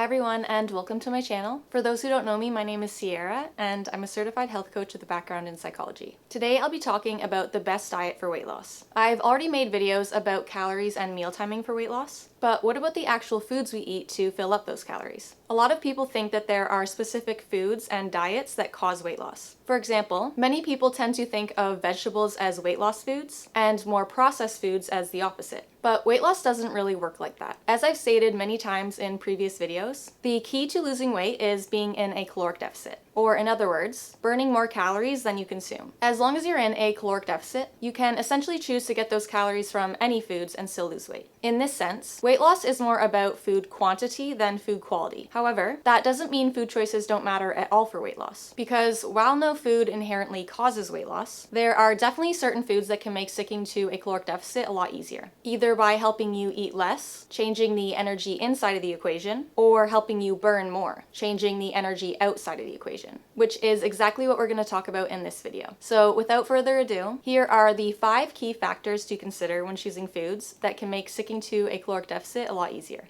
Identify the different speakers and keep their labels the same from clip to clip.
Speaker 1: everyone, and welcome to my channel. For those who don't know me, my name is Sierra, and I'm a certified health coach with a background in psychology. Today I'll be talking about the best diet for weight loss. I've already made videos about calories and meal timing for weight loss, but what about the actual foods we eat to fill up those calories? A lot of people think that there are specific foods and diets that cause weight loss. For example, many people tend to think of vegetables as weight loss foods and more processed foods as the opposite. But weight loss doesn't really work like that. As I've stated many times in previous videos, the key to losing weight is being in a caloric deficit. Or in other words, burning more calories than you consume. As long as you're in a caloric deficit, you can essentially choose to get those calories from any foods and still lose weight. In this sense, weight loss is more about food quantity than food quality. However, that doesn't mean food choices don't matter at all for weight loss. Because while no food inherently causes weight loss, there are definitely certain foods that can make sticking to a caloric deficit a lot easier. Either by helping you eat less, changing the energy inside of the equation, or helping you burn more, changing the energy outside of the equation, which is exactly what we're going to talk about in this video. So without further ado, here are the 5 key factors to consider when choosing foods that can make sticking to a caloric deficit a lot easier.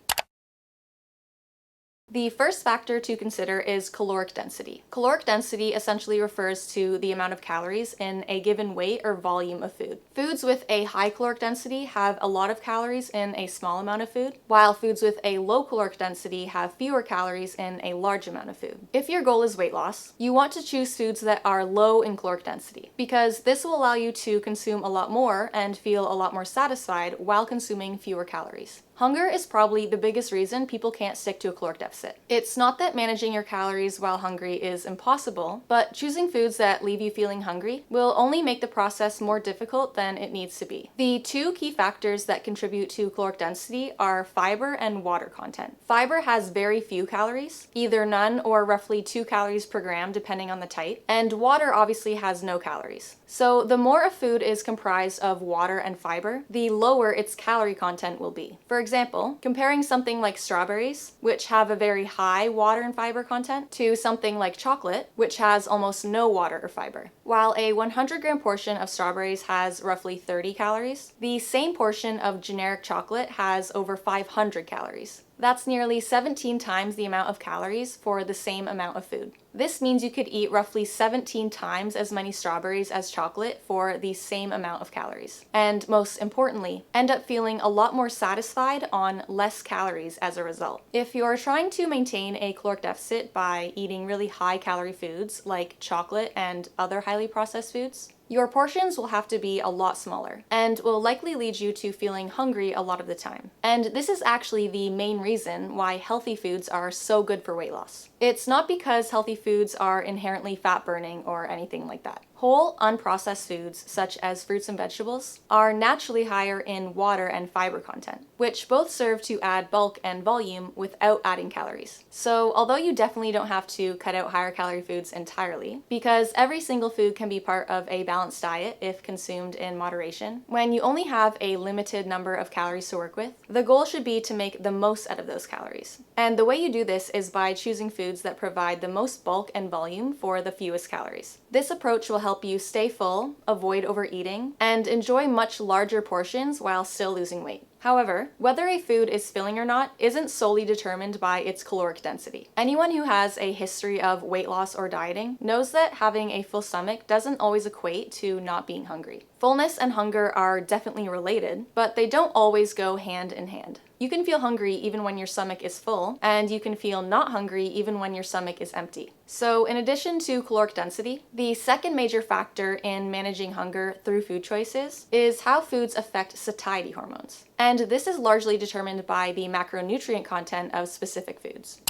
Speaker 1: The first factor to consider is caloric density. Caloric density essentially refers to the amount of calories in a given weight or volume of food. Foods with a high caloric density have a lot of calories in a small amount of food, while foods with a low caloric density have fewer calories in a large amount of food. If your goal is weight loss, you want to choose foods that are low in caloric density, because this will allow you to consume a lot more and feel a lot more satisfied while consuming fewer calories. Hunger is probably the biggest reason people can't stick to a caloric deficit. It's not that managing your calories while hungry is impossible, but choosing foods that leave you feeling hungry will only make the process more difficult than it needs to be. The 2 key factors that contribute to caloric density are fiber and water content. Fiber has very few calories, either none or roughly 2 calories per gram depending on the type, and water obviously has no calories. So the more a food is comprised of water and fiber, the lower its calorie content will be. For example, comparing something like strawberries, which have a very high water and fiber content, to something like chocolate, which has almost no water or fiber. While a 100-gram portion of strawberries has roughly 30 calories, the same portion of generic chocolate has over 500 calories. That's nearly 17 times the amount of calories for the same amount of food. This means you could eat roughly 17 times as many strawberries as chocolate for the same amount of calories. And most importantly, end up feeling a lot more satisfied on less calories as a result. If you're trying to maintain a caloric deficit by eating really high calorie foods like chocolate and other highly processed foods, your portions will have to be a lot smaller and will likely lead you to feeling hungry a lot of the time. And this is actually the main reason why healthy foods are so good for weight loss. It's not because healthy foods are inherently fat burning or anything like that. Whole, unprocessed foods, such as fruits and vegetables, are naturally higher in water and fiber content, which both serve to add bulk and volume without adding calories. So although you definitely don't have to cut out higher calorie foods entirely, because every single food can be part of a balanced diet if consumed in moderation, when you only have a limited number of calories to work with, the goal should be to make the most out of those calories. And the way you do this is by choosing foods that provide the most bulk and volume for the fewest calories. This approach will help you stay full, avoid overeating, and enjoy much larger portions while still losing weight. However, whether a food is filling or not isn't solely determined by its caloric density. Anyone who has a history of weight loss or dieting knows that having a full stomach doesn't always equate to not being hungry. Fullness and hunger are definitely related, but they don't always go hand in hand. You can feel hungry even when your stomach is full, and you can feel not hungry even when your stomach is empty. So in addition to caloric density, the second major factor in managing hunger through food choices is how foods affect satiety hormones. And this is largely determined by the macronutrient content of specific foods.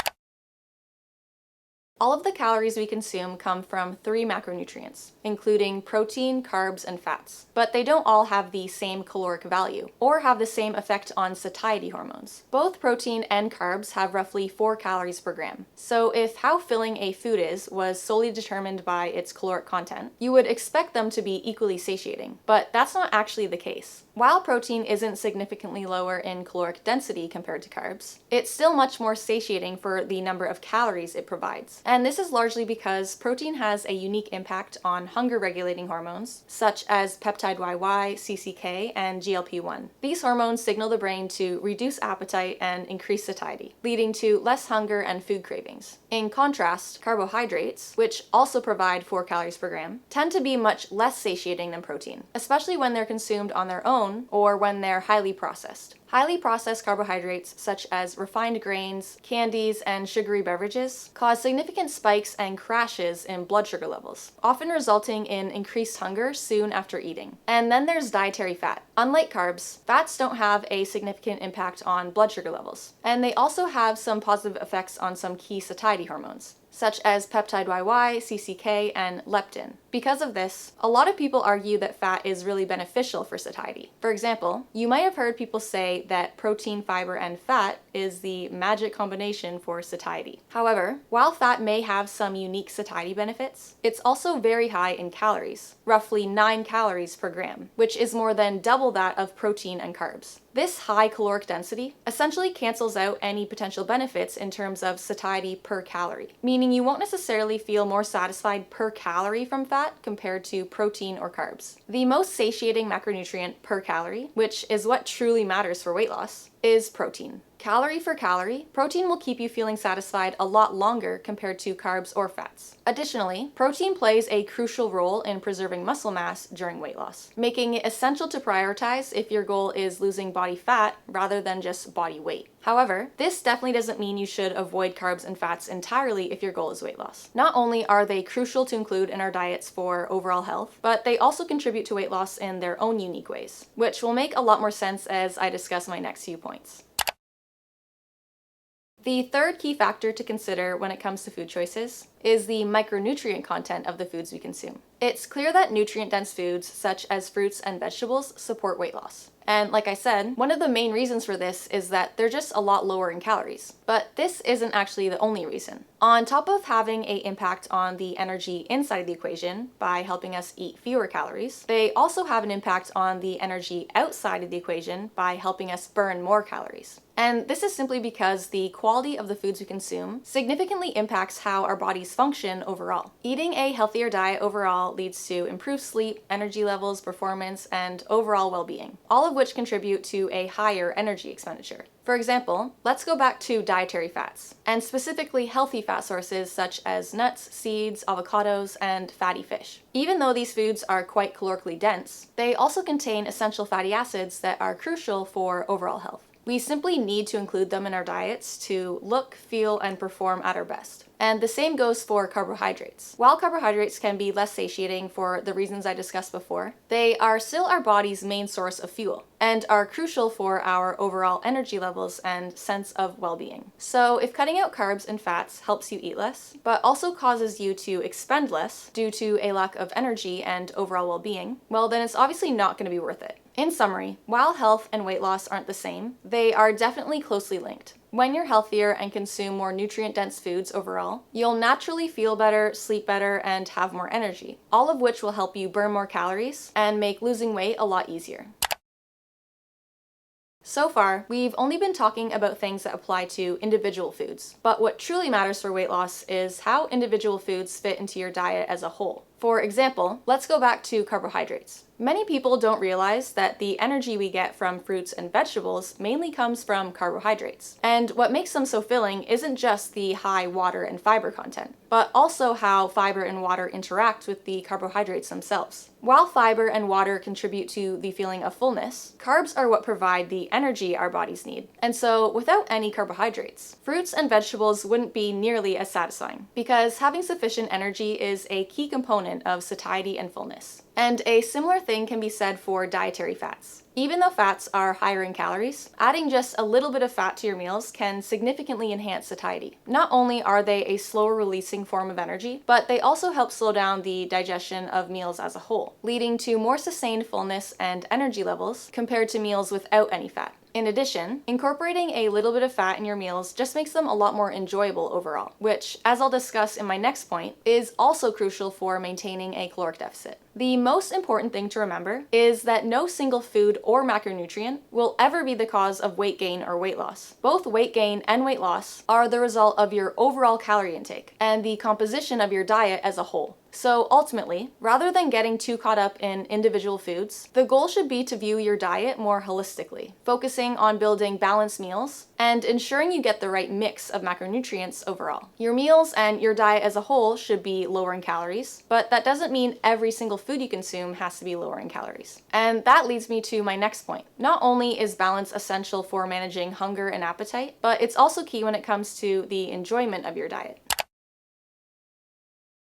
Speaker 1: All of the calories we consume come from 3 macronutrients, including protein, carbs, and fats. But they don't all have the same caloric value, or have the same effect on satiety hormones. Both protein and carbs have roughly 4 calories per gram. So if how filling a food is was solely determined by its caloric content, you would expect them to be equally satiating. But that's not actually the case. While protein isn't significantly lower in caloric density compared to carbs, it's still much more satiating for the number of calories it provides. And this is largely because protein has a unique impact on hunger-regulating hormones, such as peptide YY, CCK, and GLP-1. These hormones signal the brain to reduce appetite and increase satiety, leading to less hunger and food cravings. In contrast, carbohydrates, which also provide 4 calories per gram, tend to be much less satiating than protein, especially when they're consumed on their own or when they're highly processed. Highly processed carbohydrates, such as refined grains, candies, and sugary beverages, cause significant spikes and crashes in blood sugar levels, often resulting in increased hunger soon after eating. And then there's dietary fat. Unlike carbs, fats don't have a significant impact on blood sugar levels, and they also have some positive effects on some key satiety hormones, such as peptide YY, CCK, and leptin. Because of this, a lot of people argue that fat is really beneficial for satiety. For example, you might have heard people say that protein, fiber, and fat is the magic combination for satiety. However, while fat may have some unique satiety benefits, it's also very high in calories, roughly 9 calories per gram, which is more than double that of protein and carbs. This high caloric density essentially cancels out any potential benefits in terms of satiety per calorie, meaning you won't necessarily feel more satisfied per calorie from fat compared to protein or carbs. The most satiating macronutrient per calorie, which is what truly matters for weight loss, is protein. Calorie for calorie, protein will keep you feeling satisfied a lot longer compared to carbs or fats. Additionally, protein plays a crucial role in preserving muscle mass during weight loss, making it essential to prioritize if your goal is losing body fat rather than just body weight. However, this definitely doesn't mean you should avoid carbs and fats entirely if your goal is weight loss. Not only are they crucial to include in our diets for overall health, but they also contribute to weight loss in their own unique ways, which will make a lot more sense as I discuss my next few points. The third key factor to consider when it comes to food choices is the micronutrient content of the foods we consume. It's clear that nutrient-dense foods, such as fruits and vegetables, support weight loss. And like I said, one of the main reasons for this is that they're just a lot lower in calories. But this isn't actually the only reason. On top of having an impact on the energy inside of the equation by helping us eat fewer calories, they also have an impact on the energy outside of the equation by helping us burn more calories. And this is simply because the quality of the foods we consume significantly impacts how our bodies function overall. Eating a healthier diet overall leads to improved sleep, energy levels, performance, and overall well-being, all of which contribute to a higher energy expenditure. For example, let's go back to dietary fats, and specifically healthy fat sources such as nuts, seeds, avocados, and fatty fish. Even though these foods are quite calorically dense, they also contain essential fatty acids that are crucial for overall health. We simply need to include them in our diets to look, feel, and perform at our best. And the same goes for carbohydrates. While carbohydrates can be less satiating for the reasons I discussed before, they are still our body's main source of fuel and are crucial for our overall energy levels and sense of well-being. So if cutting out carbs and fats helps you eat less, but also causes you to expend less due to a lack of energy and overall well-being, well, then it's obviously not going to be worth it. In summary, while health and weight loss aren't the same, they are definitely closely linked. When you're healthier and consume more nutrient-dense foods overall, you'll naturally feel better, sleep better, and have more energy, all of which will help you burn more calories and make losing weight a lot easier. So far, we've only been talking about things that apply to individual foods, but what truly matters for weight loss is how individual foods fit into your diet as a whole. For example, let's go back to carbohydrates. Many people don't realize that the energy we get from fruits and vegetables mainly comes from carbohydrates. And what makes them so filling isn't just the high water and fiber content, but also how fiber and water interact with the carbohydrates themselves. While fiber and water contribute to the feeling of fullness, carbs are what provide the energy our bodies need. And so, without any carbohydrates, fruits and vegetables wouldn't be nearly as satisfying, because having sufficient energy is a key component of satiety and fullness. And a similar thing can be said for dietary fats. Even though fats are higher in calories, adding just a little bit of fat to your meals can significantly enhance satiety. Not only are they a slower releasing form of energy, but they also help slow down the digestion of meals as a whole, leading to more sustained fullness and energy levels compared to meals without any fat. In addition, incorporating a little bit of fat in your meals just makes them a lot more enjoyable overall, which, as I'll discuss in my next point, is also crucial for maintaining a caloric deficit. The most important thing to remember is that no single food or macronutrient will ever be the cause of weight gain or weight loss. Both weight gain and weight loss are the result of your overall calorie intake and the composition of your diet as a whole. So ultimately, rather than getting too caught up in individual foods, the goal should be to view your diet more holistically, focusing on building balanced meals and ensuring you get the right mix of macronutrients overall. Your meals and your diet as a whole should be lower in calories, but that doesn't mean every single food you consume has to be lower in calories. And that leads me to my next point. Not only is balance essential for managing hunger and appetite, but it's also key when it comes to the enjoyment of your diet.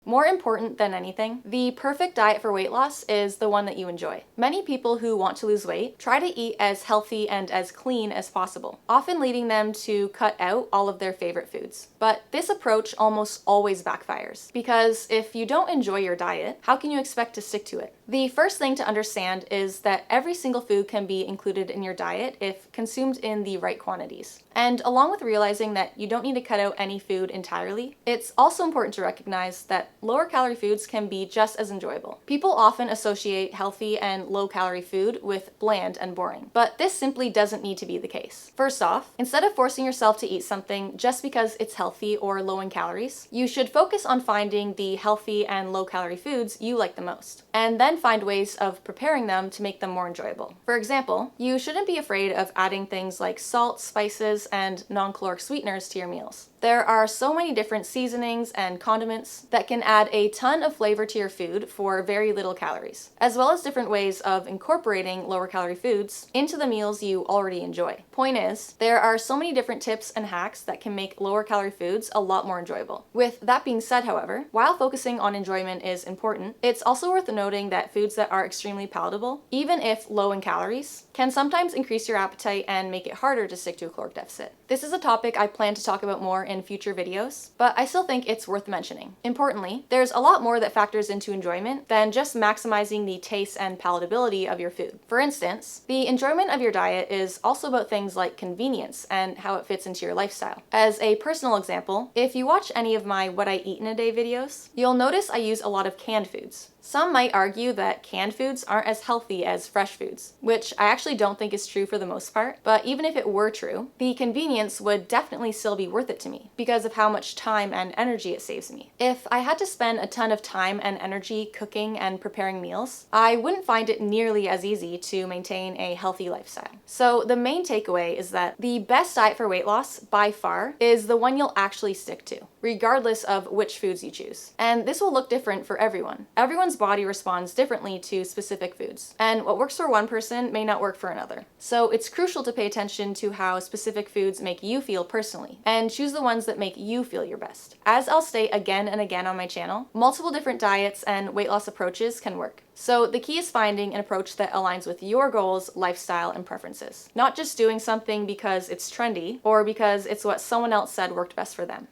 Speaker 1: More important than anything, the perfect diet for weight loss is the one that you enjoy. Many people who want to lose weight try to eat as healthy and as clean as possible, often leading them to cut out all of their favorite foods. But this approach almost always backfires, because if you don't enjoy your diet, how can you expect to stick to it? The first thing to understand is that every single food can be included in your diet if consumed in the right quantities. And along with realizing that you don't need to cut out any food entirely, it's also important to recognize that lower calorie foods can be just as enjoyable. People often associate healthy and low calorie food with bland and boring, but this simply doesn't need to be the case. First off, instead of forcing yourself to eat something just because it's healthy or low in calories, you should focus on finding the healthy and low calorie foods you like the most, and then find ways of preparing them to make them more enjoyable. For example, you shouldn't be afraid of adding things like salt, spices, and non-caloric sweeteners to your meals. There are so many different seasonings and condiments that can add a ton of flavor to your food for very little calories, as well as different ways of incorporating lower calorie foods into the meals you already enjoy. Point is, there are so many different tips and hacks that can make lower calorie foods a lot more enjoyable. With that being said, however, while focusing on enjoyment is important, it's also worth noting that foods that are extremely palatable, even if low in calories, can sometimes increase your appetite and make it harder to stick to a caloric deficit. This is a topic I plan to talk about more in future videos, but I still think it's worth mentioning. Importantly, there's a lot more that factors into enjoyment than just maximizing the taste and palatability of your food. For instance, the enjoyment of your diet is also about things like convenience and how it fits into your lifestyle. As a personal example, if you watch any of my What I Eat in a Day videos, you'll notice I use a lot of canned foods. Some might argue that canned foods aren't as healthy as fresh foods, which I actually don't think is true for the most part, but even if it were true, the convenience would definitely still be worth it to me because of how much time and energy it saves me. If I had to spend a ton of time and energy cooking and preparing meals, I wouldn't find it nearly as easy to maintain a healthy lifestyle. So the main takeaway is that the best diet for weight loss, by far, is the one you'll actually stick to, regardless of which foods you choose. And this will look different for everyone. Everyone's body responds differently to specific foods, and what works for one person may not work for another. So it's crucial to pay attention to how specific foods make you feel personally, and choose the ones that make you feel your best. As I'll state again and again on my channel, multiple different diets and weight loss approaches can work. So the key is finding an approach that aligns with your goals, lifestyle, and preferences. Not just doing something because it's trendy or because it's what someone else said worked best for them.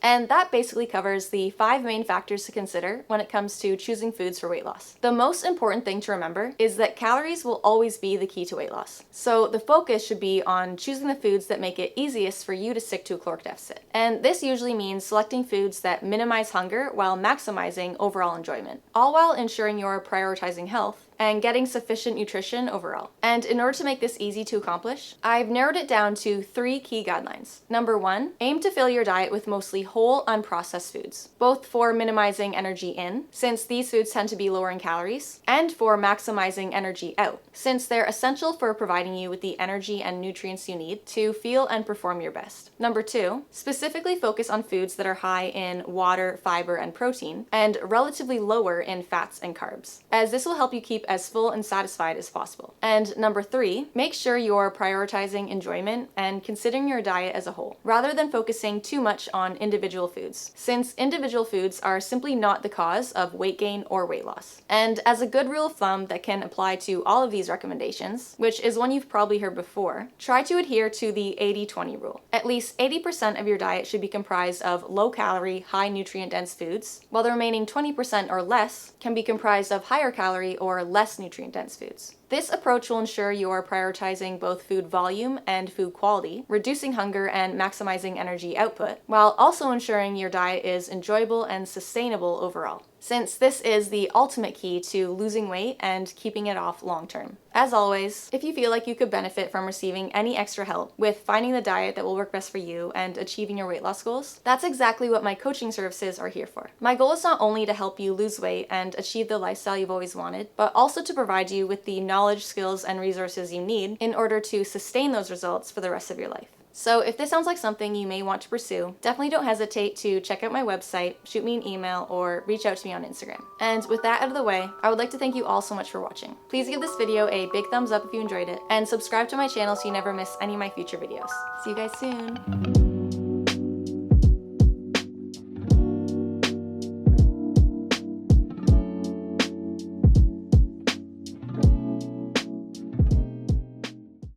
Speaker 1: And that basically covers the 5 main factors to consider when it comes to choosing foods for weight loss. The most important thing to remember is that calories will always be the key to weight loss. So the focus should be on choosing the foods that make it easiest for you to stick to a caloric deficit. And this usually means selecting foods that minimize hunger while maximizing overall enjoyment, all while ensuring you're prioritizing health and getting sufficient nutrition overall. And in order to make this easy to accomplish, I've narrowed it down to 3 key guidelines. Number 1, aim to fill your diet with mostly whole, unprocessed foods, both for minimizing energy in, since these foods tend to be lower in calories, and for maximizing energy out, since they're essential for providing you with the energy and nutrients you need to feel and perform your best. Number 2, specifically focus on foods that are high in water, fiber, and protein, and relatively lower in fats and carbs, as this will help you keep as full and satisfied as possible. And number 3, make sure you're prioritizing enjoyment and considering your diet as a whole, rather than focusing too much on individual foods, since individual foods are simply not the cause of weight gain or weight loss. And as a good rule of thumb that can apply to all of these recommendations, which is one you've probably heard before, try to adhere to the 80-20 rule. At least 80% of your diet should be comprised of low-calorie, high nutrient-dense foods, while the remaining 20% or less can be comprised of higher calorie or less nutrient-dense foods. This approach will ensure you are prioritizing both food volume and food quality, reducing hunger and maximizing energy output, while also ensuring your diet is enjoyable and sustainable overall, since this is the ultimate key to losing weight and keeping it off long term. As always, if you feel like you could benefit from receiving any extra help with finding the diet that will work best for you and achieving your weight loss goals, that's exactly what my coaching services are here for. My goal is not only to help you lose weight and achieve the lifestyle you've always wanted, but also to provide you with the knowledge, skills, and resources you need in order to sustain those results for the rest of your life. So if this sounds like something you may want to pursue, definitely don't hesitate to check out my website, shoot me an email, or reach out to me on Instagram. And with that out of the way, I would like to thank you all so much for watching. Please give this video a big thumbs up if you enjoyed it, and subscribe to my channel so you never miss any of my future videos. See you guys soon!